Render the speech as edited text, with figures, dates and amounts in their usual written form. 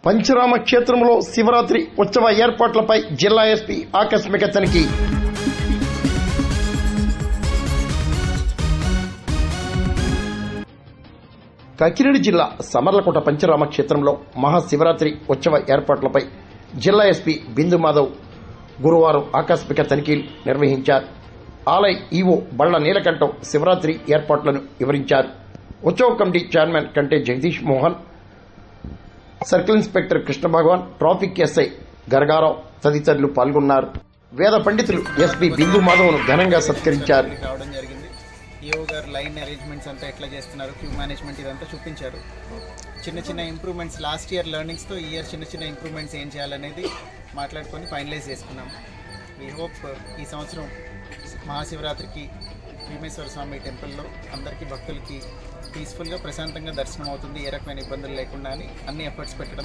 పంచరామ క్షేత్రంలో శివరాత్రి ఉత్సవ ఏర్పాట్లపై జిల్లా ఎస్పీ ఆకస్మిక తనిఖీ. కాకినాడ జిల్లా సమర్లకోట పంచరామ క్షేత్రంలో మహాశివరాత్రి ఉత్సవ ఏర్పాట్లపై జిల్లా ఎస్పీ బిందు మాధవ్ గురువారం ఆకస్మిక తనిఖీలు నిర్వహించారు. ఆలయ ఈవో బళ్ల నీలకంఠం శివరాత్రి ఏర్పాట్లను వివరించారు. ఉత్సవ కమిటీ చైర్మన్ కంటే జగదీష్ మోహన్, సర్కిల్ ఇన్స్పెక్టర్ కృష్ణ భగవాన్, ట్రాఫిక్ ఎస్ఐ గరగారావు తదితరులు పాల్గొన్నారు. వేద పండితులు ఎస్పీ బిందు మాధవ్ను ఘనంగా సత్కరించారు. ఈఓ గారు లైన్ అరేంజ్మెంట్స్ అంతా ఎట్లా చేస్తున్నారు, క్యూ మేనేజ్మెంట్ ఇదంతా చూపించారు. చిన్న ఇంప్రూవ్మెంట్స్ లాస్ట్ ఇయర్ లెర్నింగ్స్తో ఈ ఇయర్ చిన్న ఇంప్రూవ్మెంట్స్ ఏం చేయాలనేది మాట్లాడుకొని ఫైనలైజ్ చేసుకున్నాము. వీ హోప్ ఈ సంవత్సరం మహాశివరాత్రికి భీమేశ్వర స్వామి టెంపుల్లో అందరికీ భక్తులకి పీస్ఫుల్గా ప్రశాంతంగా దర్శనం అవుతుంది, ఏ రకమైన ఇబ్బందులు లేకుండా అని అన్ని ఎఫర్ట్స్ పెట్టడం